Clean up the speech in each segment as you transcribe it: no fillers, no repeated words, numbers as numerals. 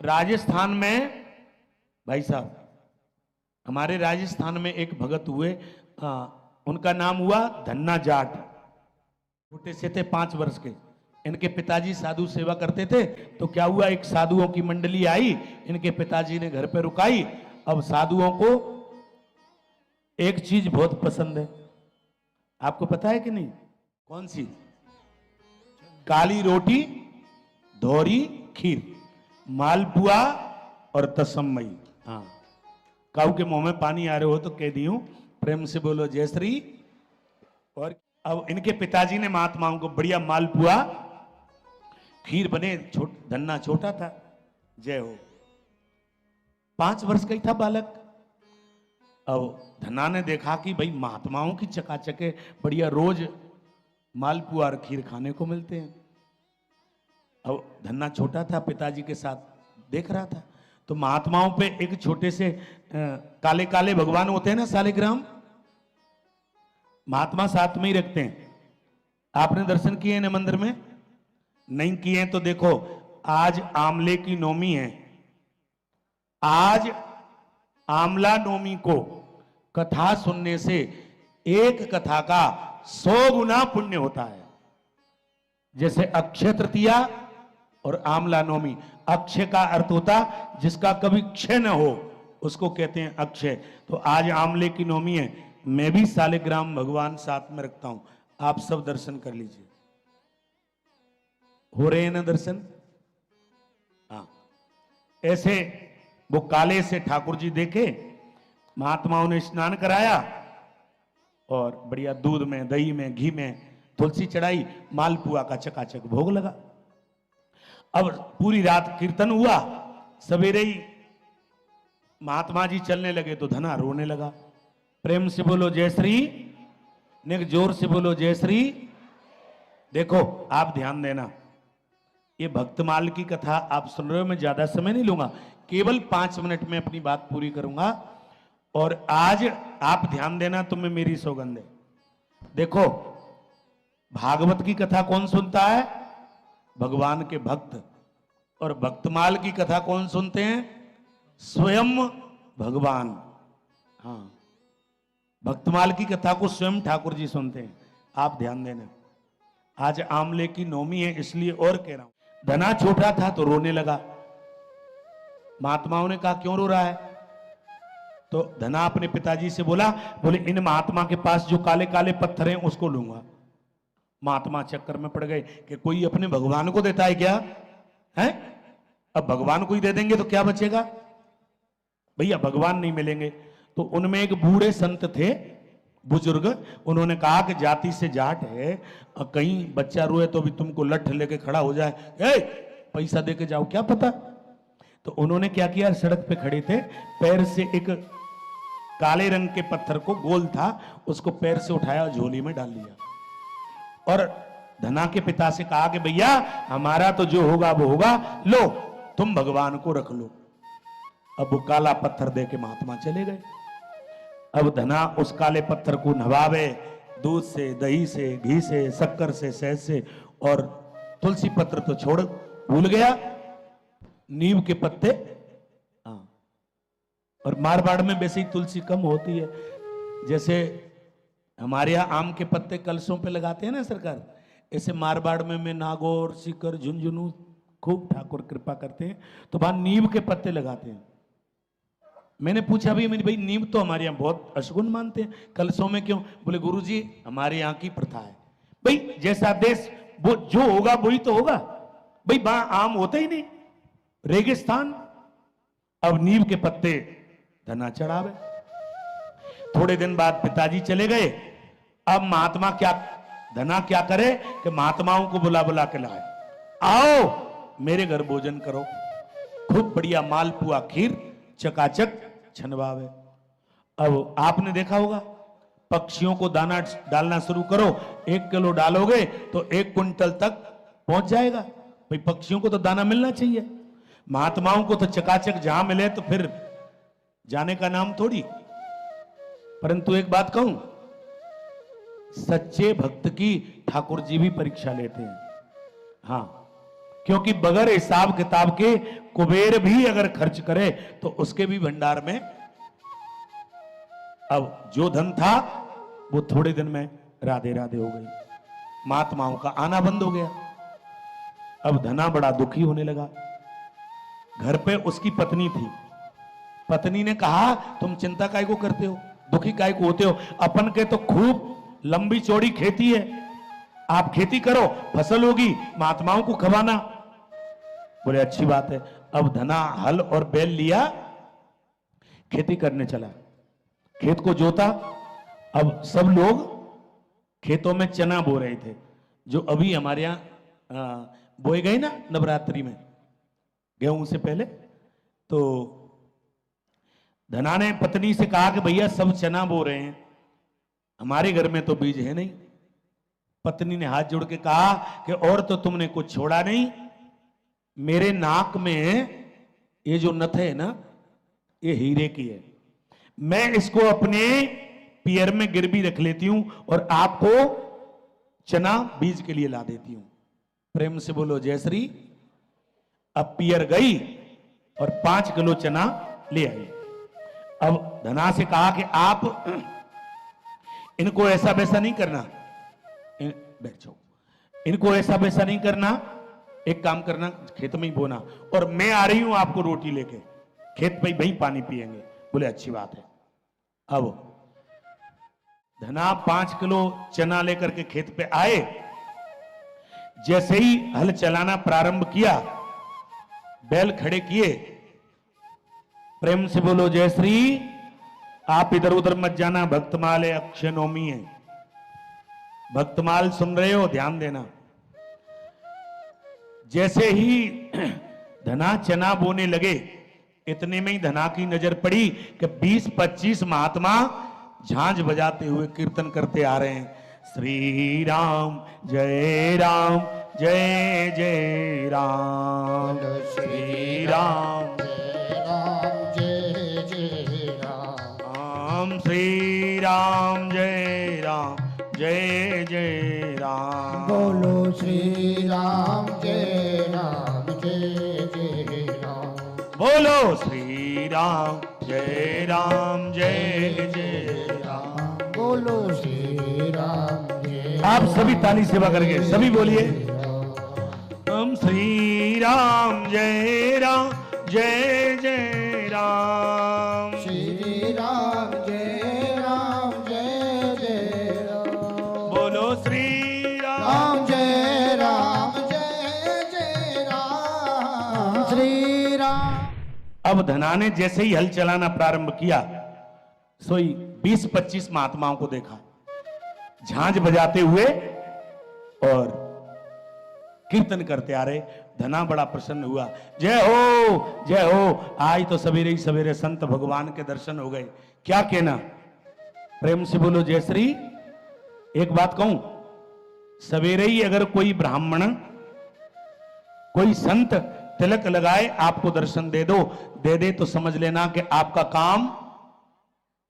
राजस्थान में भाई साहब, हमारे राजस्थान में एक भगत हुए, उनका नाम हुआ धन्ना जाट। छोटे से थे, 5 वर्ष के। इनके पिताजी साधु सेवा करते थे। तो क्या हुआ, एक साधुओं की मंडली आई, इनके पिताजी ने घर पे रुकाई। अब साधुओं को एक चीज बहुत पसंद है, आपको पता है कि नहीं? कौन सी? काली रोटी, धोरी खीर, मालपुआ और तसम्मई। हाँ, काऊ के मुंह में पानी आ रहे हो तो कह दी हूं, प्रेम से बोलो जय श्री। और अब इनके पिताजी ने महात्माओं को बढ़िया मालपुआ खीर बने, धन्ना छोटा था, जय हो, 5 वर्ष का ही था बालक। अब धन्ना ने देखा कि भाई महात्माओं की चकाचक बढ़िया रोज मालपुआ और खीर खाने को मिलते हैं। अब धन्ना छोटा था, पिताजी के साथ देख रहा था। तो महात्माओं पे एक छोटे से काले काले भगवान होते हैं ना, सालिग्राम, महात्मा साथ में ही रखते हैं। आपने दर्शन किए हैं मंदिर में? नहीं किए हैं तो देखो, आज आमले की नौमी है। आज आमला नौमी को कथा सुनने से एक कथा का 100 गुना पुण्य होता है। जैसे अक्षय तृतीया और आमला नौमी। अक्षय का अर्थ होता जिसका कभी क्षय न हो, उसको कहते हैं अक्षय। तो आज आमले की नौमी है, मैं भी सालिग्राम भगवान साथ में रखता हूं। आप सब दर्शन कर लीजिए। हो रहे हैं ना दर्शन? हाँ, ऐसे वो काले से ठाकुर जी देखे, महात्माओं ने स्नान कराया और बढ़िया दूध में, दही में, घी में तुलसी चढ़ाई, मालपुआ का चकाचक भोग लगा। अब पूरी रात कीर्तन हुआ, सवेरे ही महात्मा जी चलने लगे तो धना रोने लगा। प्रेम से बोलो जय श्री, निक जोर से बोलो जय श्री। देखो आप ध्यान देना, ये भक्तमाल की कथा आप सुन रहे हो, मैं ज्यादा समय नहीं लूंगा, केवल 5 मिनट में अपनी बात पूरी करूंगा। और आज आप ध्यान देना, तुम्हें मेरी सौगंध है। देखो, भागवत की कथा कौन सुनता है? भगवान के भक्त। और भक्तमाल की कथा कौन सुनते हैं? स्वयं भगवान। हाँ, भक्तमाल की कथा को स्वयं ठाकुर जी सुनते हैं। आप ध्यान देना, आज आमले की नौमी है इसलिए और कह रहा हूं। धना छोटा था तो रोने लगा। महात्माओं ने कहा क्यों रो रहा है? तो धना अपने पिताजी से बोला, बोले इन महात्मा के पास जो काले काले पत्थर हैं उसको लूंगा। महात्मा चक्कर में पड़ गए कि कोई अपने भगवान को देता है क्या है? अब भगवान को ही दे देंगे तो क्या बचेगा? भैया भगवान नहीं मिलेंगे। तो उनमें एक बूढ़े संत थे, बुजुर्ग, उन्होंने कहा कि जाति से जाट है, कहीं बच्चा रोए तो भी तुमको लठ लेके खड़ा हो जाए, ए, पैसा देके जाओ, क्या पता। तो उन्होंने क्या किया, सड़क पे खड़े थे, पैर से एक काले रंग के पत्थर को, गोल था, उसको पैर से उठाया, झोली में डाल लिया और धना के पिता से कहा कि भैया हमारा तो जो होगा वो होगा, लो तुम भगवान को रख लो। अब वो काला पत्थर दे के महात्मा चले गए। अब धना उस काले पत्थर को नवावे, दूध से, दही से, घी से, शक्कर से, शहद से, और तुलसी पत्र तो छोड़ भूल गया, नीम के पत्ते। हाँ, और मारवाड़ में वैसे ही तुलसी कम होती है। जैसे हमारे यहाँ आम के पत्ते कलशों पे लगाते हैं ना सरकार, ऐसे मारवाड़ में नागौर, सीकर, झुंझुनू खूब ठाकुर कृपा करते हैं, तो वहां नीम के पत्ते लगाते हैं। मैंने पूछा भी, मेरी भाई नीम तो हमारे यहाँ बहुत अशगुन मानते हैं, कलशों में क्यों? बोले गुरुजी हमारे यहाँ की प्रथा है। भाई जैसा देश वो जो होगा वही तो होगा। भाई वहां आम होते ही नहीं, रेगिस्तान। अब नीम के पत्ते धना चढ़ावे। थोड़े दिन बाद पिताजी चले गए। अब महात्मा धना क्या करे कि महात्माओं को बुला बुला के लाए, आओ मेरे घर भोजन करो, खूब बढ़िया मालपुआ खीर चकाचक छनवावे। अब आपने देखा होगा, पक्षियों को दाना डालना शुरू करो, 1 किलो डालोगे तो 1 क्विंटल तक पहुंच जाएगा। भाई पक्षियों को तो दाना मिलना चाहिए, महात्माओं को तो चकाचक जहां मिले तो फिर जाने का नाम थोड़ी। परंतु एक बात कहूं, सच्चे भक्त की ठाकुर जी भी परीक्षा लेते हैं। हाँ, क्योंकि बगैर हिसाब किताब के कुबेर भी अगर खर्च करे तो उसके भी भंडार में अब जो धन था वो थोड़े दिन में राधे राधे हो गई, महात्माओं का आना बंद हो गया। अब धना बड़ा दुखी होने लगा। घर पे उसकी पत्नी थी। पत्नी ने कहा तुम चिंता काय को करते हो, दुखी काय को होते हो, अपन के तो खूब लंबी चौड़ी खेती है, आप खेती करो, फसल होगी, महात्माओं को खवाना। बोले अच्छी बात है। अब धना हल और बैल लिया, खेती करने चला, खेत को जोता। अब सब लोग खेतों में चना बो रहे थे, जो अभी हमारे यहां बोए गए ना नवरात्रि में गेहूं से पहले। तो धना ने पत्नी से कहा कि भैया सब चना बो रहे हैं, हमारे घर में तो बीज है नहीं। पत्नी ने हाथ जोड़ के कहा कि और तो तुमने कुछ छोड़ा नहीं, मेरे नाक में ये जो नथ है ना, ये हीरे की है, मैं इसको अपने पियर में गिरवी रख लेती हूं और आपको चना बीज के लिए ला देती हूं। प्रेम से बोलो जय श्री। अब पियर गई और 5 किलो चना ले आई। अब धना से कहा कि आप इनको ऐसा वैसा नहीं करना, बैठ जाओ, इनको ऐसा वैसा नहीं करना, एक काम करना, खेत में ही बोना, और मैं आ रही हूं आपको रोटी लेके, खेत पे वहीं पानी पिएंगे। बोले अच्छी बात है। अब धना 5 किलो चना लेकर के खेत पे आए। जैसे ही हल चलाना प्रारंभ किया, बैल खड़े किए, प्रेम से बोलो जय श्री। आप इधर उधर मत जाना, भक्तमाल है, अक्षय नवमी है, भक्तमाल सुन रहे हो, ध्यान देना। जैसे ही धना चना बोने लगे, इतने में ही धना की नजर पड़ी कि 20-25 महात्मा झांझ बजाते हुए कीर्तन करते आ रहे हैं, श्री राम जय राम जय जय राम, श्री राम जय जय राम, श्री राम जय राम जय जय राम। बोलो श्री राम जय राम जय जय राम, बोलो श्री राम जय राम जय जय राम, बोलो श्री राम जय। आप सभी ताली सेवा करके सभी बोलिए, हम श्री राम जय जय राम, श्री राम जय जय राम, बोलो श्री राम जय जय राम, श्री राम। अब धना ने जैसे ही हल चलाना प्रारंभ किया, सोई 20-25 महात्माओं को देखा झांझ बजाते हुए और कीर्तन करते आ रहे। धना बड़ा प्रसन्न हुआ, जय हो, आज तो सवेरे ही सवेरे संत भगवान के दर्शन हो गए। क्या कहना, प्रेम से बोलो जय श्री। एक बात कहूं, सवेरे ही अगर कोई ब्राह्मण, कोई संत तिलक लगाए, आपको दर्शन दे दे तो समझ लेना कि आपका काम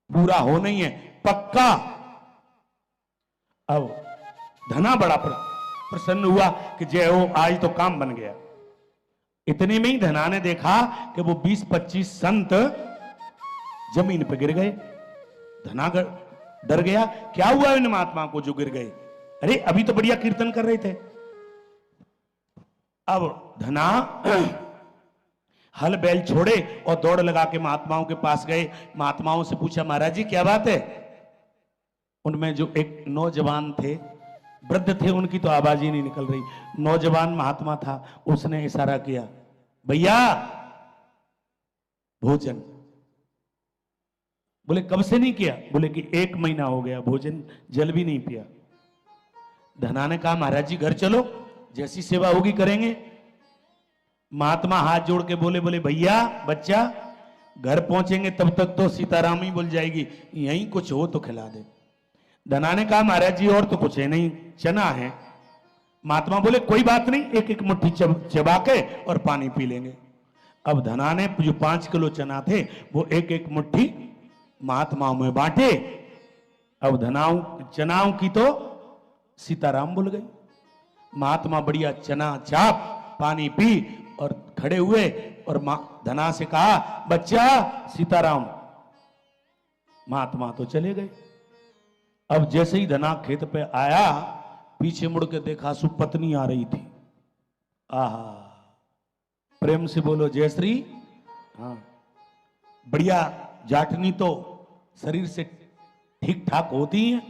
पूरा हो नहीं है, पक्का। अब धना बड़ा प्रसन्न हुआ कि जय हो, आज तो काम बन गया। इतने में ही धना ने देखा कि वो 20-25 संत जमीन पर गिर गए। धना डर गया, क्या हुआ इन महात्मा को जो गिर गए? अरे अभी तो बढ़िया कीर्तन कर रहे थे। अब धना हल बैल छोड़े और दौड़ लगा के महात्माओं के पास गए। महात्माओं से पूछा, महाराज जी क्या बात है? उनमें जो एक नौजवान थे, वृद्ध थे, उनकी तो आवाज ही नहीं निकल रही। नौजवान महात्मा था, उसने इशारा किया, भैया भोजन। बोले कब से नहीं किया? बोले कि 1 महीना हो गया, भोजन जल भी नहीं पिया। धना ने कहा, महाराज जी घर चलो, जैसी सेवा होगी करेंगे। महात्मा हाथ जोड़ के बोले भैया बच्चा, घर पहुंचेंगे तब तक तो सीताराम ही बोल जाएगी, यहीं कुछ हो तो खिला दे। धना ने कहा, महाराज जी और तो कुछ है नहीं, चना है। महात्मा बोले कोई बात नहीं, एक एक मुट्ठी चबा के और पानी पी लेंगे। अब धना ने जो 5 किलो चना थे वो एक एक मुट्ठी महात्माओं में बांटे। अब चनाओं की तो सीताराम बोल गई। महात्मा बढ़िया चना चाप पानी पी और खड़े हुए और मां धना से कहा, बच्चा सीताराम। महात्मा तो चले गए। अब जैसे ही धना खेत पे आया, पीछे मुड़ के देखा, सुपत्नी आ रही थी। आहा, प्रेम से बोलो जय श्री। हाँ, बढ़िया जाटनी तो शरीर से ठीक ठाक होती है,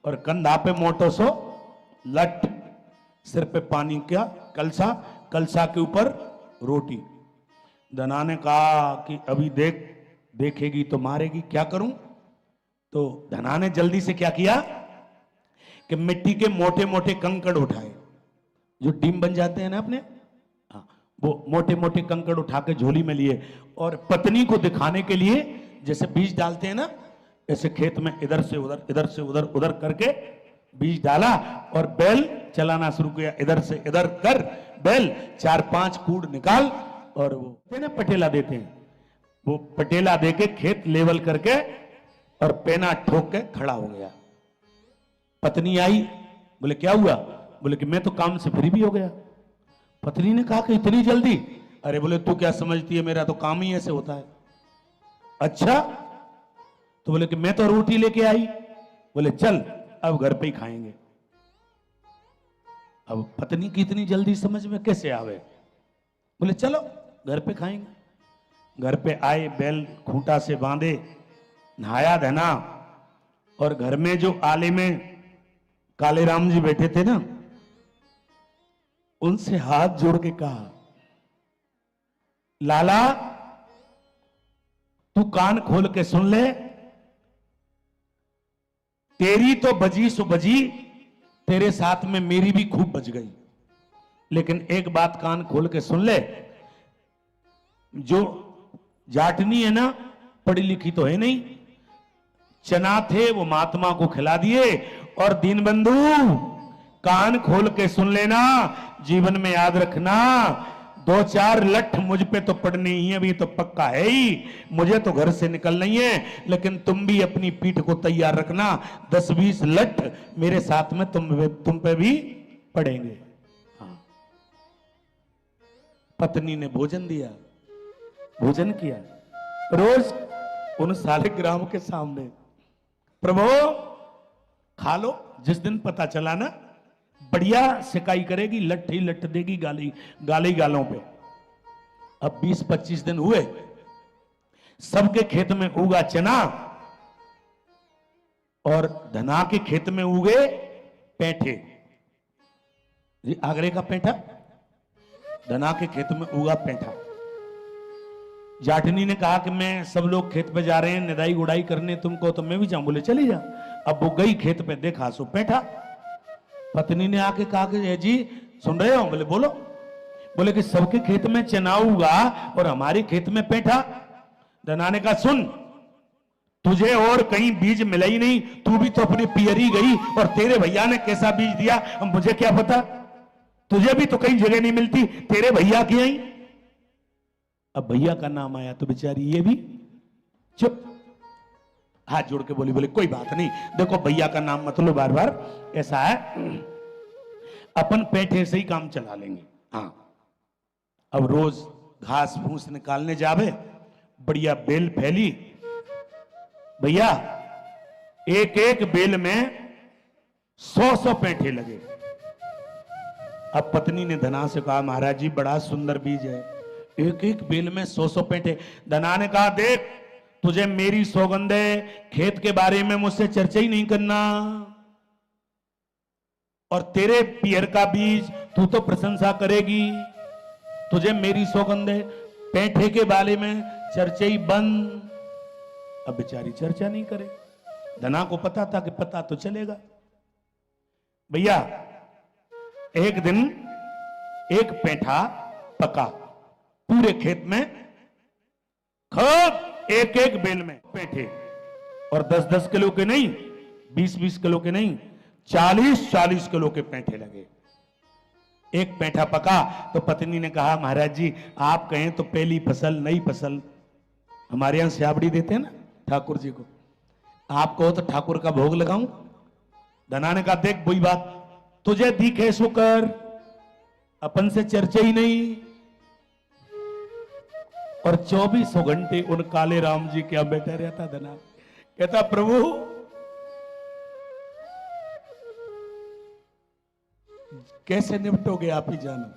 और कंधा पे मोटो सो लट, सिर पे पानी का कलसा, कलसा के ऊपर रोटी। धना ने कहा कि अभी देखेगी तो मारेगी, क्या करूं? तो धना ने जल्दी से क्या किया कि मिट्टी के मोटे मोटे कंकड़ उठाए, जो टीम बन जाते हैं ना अपने, हाँ, वो मोटे मोटे कंकड़ उठा के झोली में लिए, और पत्नी को दिखाने के लिए जैसे बीज डालते हैं ना, ऐसे खेत में इधर से उधर, इधर से उधर, उधर करके बीज डाला और बैल चलाना शुरू किया। इधर से इधर कर बैल 4-5 कूड़ निकाल, और वो ना पटेला देते हैं, वो पटेला देके खेत लेवल करके और पेना ठोक के खड़ा हो गया। पत्नी आई, बोले क्या हुआ? बोले कि मैं तो काम से फ्री भी हो गया। पत्नी ने कहा कि इतनी जल्दी? अरे बोले तू क्या समझती है, मेरा तो काम ही ऐसे होता है। अच्छा, तो बोले कि मैं तो रोटी लेके आई। बोले चल अब घर पे ही खाएंगे। अब पत्नी की इतनी जल्दी समझ में कैसे आवे? बोले चलो घर पे खाएंगे। घर पे आए, बैल खूंटा से बांधे, नहाया धना, और घर में जो आले में काले राम जी बैठे थे ना, उनसे हाथ जोड़ के कहा, लाला तू कान खोल के सुन ले, तेरी तो बजी सो बजी, तेरे साथ में मेरी भी खूब बज गई, लेकिन एक बात कान खोल के सुन ले, जो जाटनी है ना, पढ़ी लिखी तो है नहीं, चना थे वो महात्मा को खिला दिए। और दीनबंधु कान खोल के सुन लेना, जीवन में याद रखना, 2-4 लठ मुझ पे तो पड़नी ही है, अभी तो पक्का है ही, मुझे तो घर से निकलना ही है, लेकिन तुम भी अपनी पीठ को तैयार रखना, 10-20 लठ मेरे साथ में तुम पे भी पड़ेंगे। हाँ। पत्नी ने भोजन दिया, भोजन किया, रोज उन सालिग्राम के सामने, प्रभु खा लो। जिस दिन पता चला ना, बढ़िया सिकाई करेगी, लठ ही लठ देगी, गाली गाली गालों पे। अब 20-25 दिन हुए, सबके खेत में उगा चना, और धना के खेत में उगे पैठे। आगरे का पैठा, धना के खेत में उगा पैठा। जाटनी ने कहा कि मैं, सब लोग खेत पे जा रहे हैं निदाई गुड़ाई करने, तुमको तो मैं भी जाऊं। बोले चली जा। अब वो गई खेत पे, देखा सो पैठा। पत्नी ने आके कहा कि जी सुन रहे हो? बोले बोलो। बोले कि सबके खेत में चना उगा और हमारे खेत में पैठा। धना ने कहा सुन, तुझे और कहीं बीज मिला ही नहीं, तू भी तो अपनी पियरी गई, और तेरे भैया ने कैसा बीज दिया अब मुझे क्या पता, तुझे भी तो कहीं जगह नहीं मिलती, तेरे भैया की आई। अब भैया का नाम आया तो बेचारी ये भी चुप, हाथ जोड़ के बोली, बोले कोई बात नहीं, देखो भैया का नाम मत लो बार बार, ऐसा है अपन पैठे से ही काम चला लेंगे। हाँ, अब रोज घास फूस निकालने जावे, बढ़िया बेल फैली, भैया एक एक बेल में 100-100 पैठे लगे। अब पत्नी ने धना से कहा, महाराज जी बड़ा सुंदर बीज है, एक एक बेल में 100-100 पैठे। धना ने कहा देख, तुझे मेरी सौगंध है, खेत के बारे में मुझसे चर्चा ही नहीं करना, और तेरे पियर का बीज तू तो प्रशंसा करेगी, तुझे मेरी सौगंध है, पैठे के बारे में चर्चा ही बंद। अब बेचारी चर्चा नहीं करे, धना को पता था कि पता तो चलेगा। भैया एक दिन एक पैठा पका, पूरे खेत में खूब एक एक बेल में पैठे, और 10-10 किलो के नहीं, 20-20 किलो के नहीं, 40-40 किलो के पैठे लगे। एक पैठा पका तो पत्नी ने कहा, महाराज जी आप कहें तो पहली फसल नई फसल, हमारे यहां स्याबड़ी देते हैं ना ठाकुर जी को, आप कहो तो ठाकुर का भोग लगाऊं। धना ने कहा देख वही बात, तुझे दिखे सो कर, अपन से चर्चा ही नहीं। और 24 घंटे उन काले राम जी के यहाँ बैठा रहता धना। कहता प्रभु कैसे निपटोगे आप ही जानो,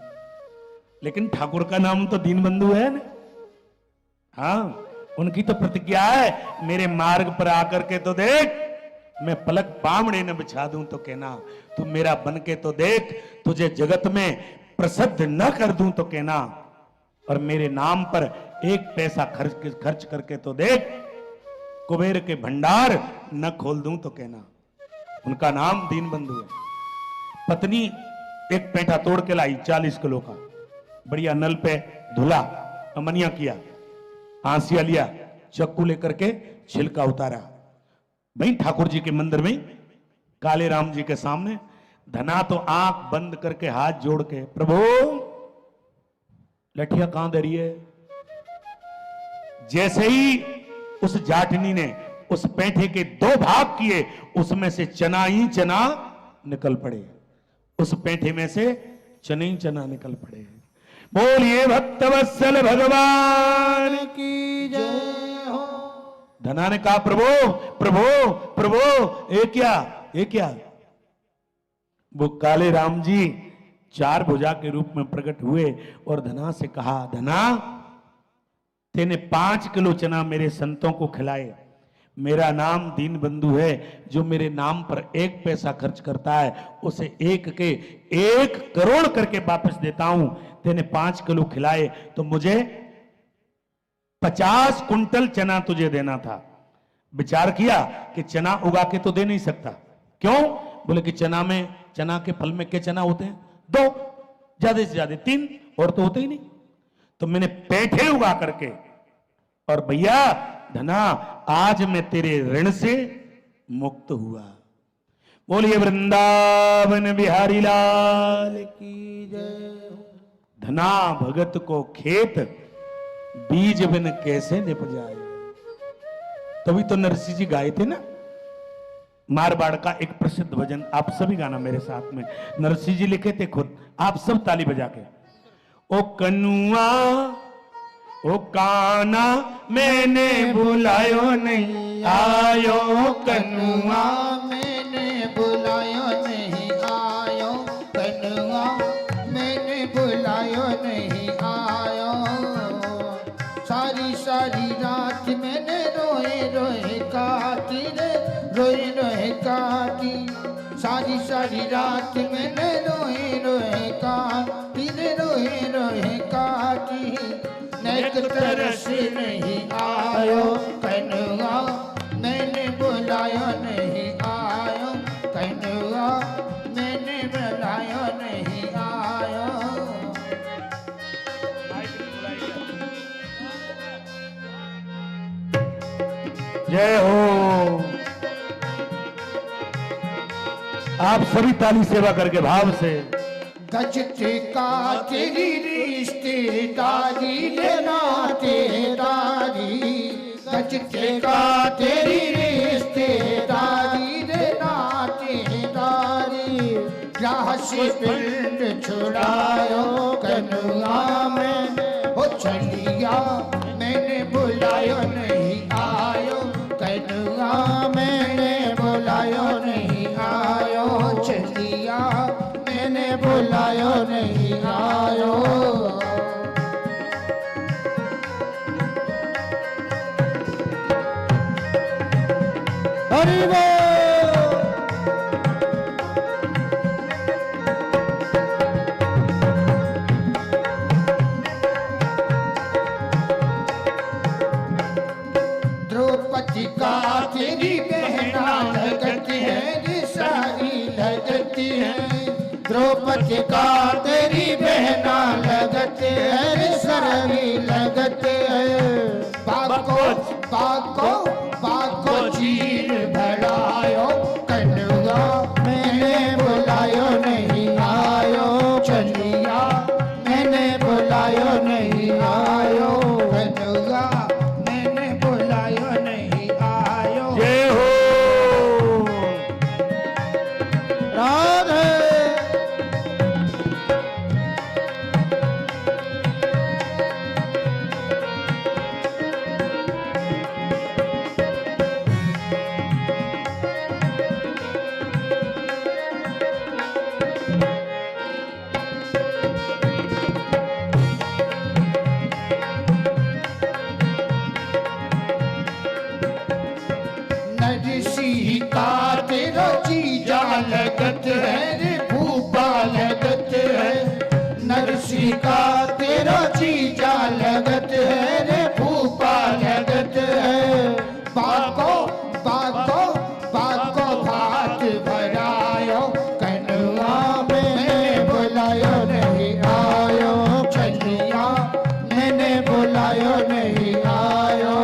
लेकिन ठाकुर का नाम तो दीनबंधु है ना। हाँ, उनकी तो प्रतिज्ञा है, मेरे मार्ग पर आकर के तो देख, मैं पलक बामड़े न बिछा दूं तो कहना, तू मेरा बन के तो देख, तुझे जगत में प्रसिद्ध न कर दूं तो कहना, और मेरे नाम पर एक पैसा खर्च करके तो देख, कुबेर के भंडार न खोल दूं तो कहना। उनका नाम दीनबंधु है। पत्नी एक पेंटा तोड़ के लाई 40 किलो का, बढ़िया नल पे धुला, अमनिया किया, आंसिया लिया, चक्कू लेकर के छिलका उतारा, भाई ठाकुर जी के मंदिर में काले राम जी के सामने। धना तो आंख बंद करके हाथ जोड़ के, प्रभु लठिया कहां दे रही है। जैसे ही उस जाटनी ने उस पेंठे के 2 भाग किए, उसमें से चना ही चना निकल पड़े, उस पेंठे में से चने ही चना निकल पड़े। बोलिए भक्तवत्सल भगवान की जय हो। धना ने कहा प्रभु प्रभु प्रभु, ये क्या, ये क्या। वो काले राम जी 4 भुजा के रूप में प्रकट हुए और धना से कहा, धना तेने 5 किलो चना मेरे संतों को खिलाए, मेरा नाम दीनबंधु है, जो मेरे नाम पर 1 पैसा खर्च करता है उसे 1 के 1 करोड़ करके वापस देता हूं। तेने 5 किलो खिलाए तो मुझे 50 कुंटल चना तुझे देना था। विचार किया कि चना उगा के तो दे नहीं सकता, क्यों? बोले कि चना में, चना के फल में के चना होते हैं 2, ज्यादा से ज्यादा 3, और तो होते ही नहीं। तो मैंने पेठे उगा करके, और भैया धना आज मैं तेरे ऋण से मुक्त हुआ। बोलिए वृंदावन बिहारी लाल की जय। धना भगत को खेत बीज बिन कैसे निप जाए। तभी तो नरसिंह जी गाए थे ना मारवाड़ का एक प्रसिद्ध भजन, आप सभी गाना मेरे साथ में। नरसिंह जी लिखे थे खुद, आप सब ताली बजा के। ओ कनुआ ओ काना मैंने बुलायो नहीं आयो, कनुआ मैंने बुलायो नहीं आयो, कनुआ मैंने बुलायो नहीं आयो। सारी सारी रात मैंने रोए रोए काटी रे, रोए रोए काटी। सारी सारी रात मैंने रोए रोए काटी रे, रोए रोए काटी। नेक तरस नहीं आयो, कनुआ मैंने बुलायो नहीं आयो, कनुआ मैंने बुलायो नहीं आयो। जय हो। आप सभी ताली सेवा करके भाव से। गजते का तेरी रिश्तेदारी ले नातेदारी, गजते का तेरी रिश्तेदारी ले नातेदारी। राह से पिंड छुड़ायो कनुआ मैंने हो चलिया, मैंने बुलायो नहीं आयो, कनुआ मैंने बुलायो नहीं आयो। चलिया मैंने बुलायो नहीं आयो। हरि बोल। द्रौपदी का तेरी बहना लगती है रे, सारी लगती है। द्रौपदी का तेरी बहना लगते है, सारी लगते है। बाको बाको बाको चीर भड़ायो, कनुआ मैंने बुलायो नहीं आयो। चलिया मैंने बुलायो नहीं आयो, कनुआ मैंने बुलायो नहीं आयो। जय हो। राधे नहीं आयो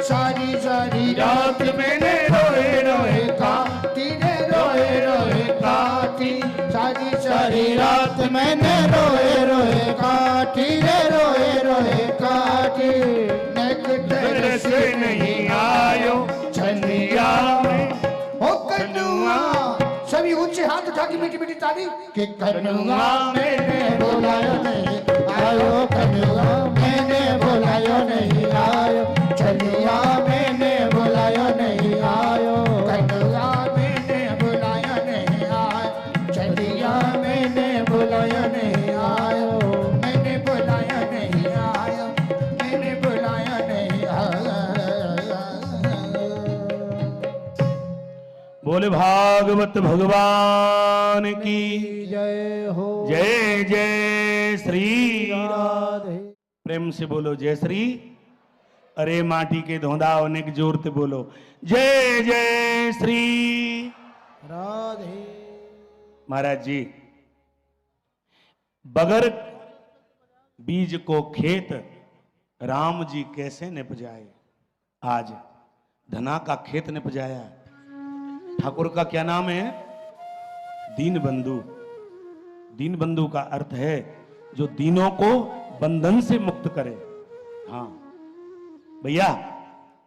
सारी सारी रात मैंने रोए रोए काटी रे रोए रोए काटी सारी सारी रात मैंने रोए रोए काटी रे रोए रोए काटी तेरे से नहीं आयो छलिया में ओ कन्नुआ सभी ऊंचे हाथ उठा के मीठी मीठी ताली कि कन्नुआ मैंने बुलायो नहीं आयो कन्नुआ मैंने बुलायो नहीं आयो छलिया मैंने बुलायो नहीं आयो कन्नुआ मैंने बुलायो नहीं आयो छलिया मैंने बुलायो नहीं आयो मैंने बुलाया नहीं आयो मैंने बुलाया नहीं आयो बोले भागवत भगवान की जय हो जय जय श्री राधे प्रेम से बोलो जय श्री अरे माटी के धोंदा होने की जोर से बोलो जय जय श्री राधे महाराज जी बगर बीज को खेत राम जी कैसे निपजाए आज धना का खेत निपजाया ठाकुर का क्या नाम है दीन बंधु दीन बंधु का अर्थ है जो दीनों को बंधन से मुक्त करे हाँ भैया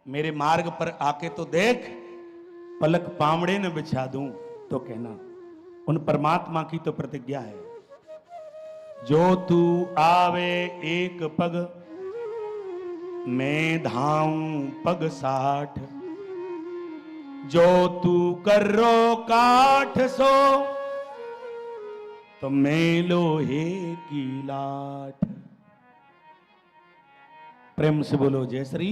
मेरे मार्ग पर आके तो देख पलक पामड़े न बिछा दूं तो कहना उन परमात्मा की तो प्रतिज्ञा है जो तू आवे एक पग मैं धाऊं पग 60 जो तू कर्रो काठ सो तो मैं लोहे की लाठ प्रेम से बोलो जय श्री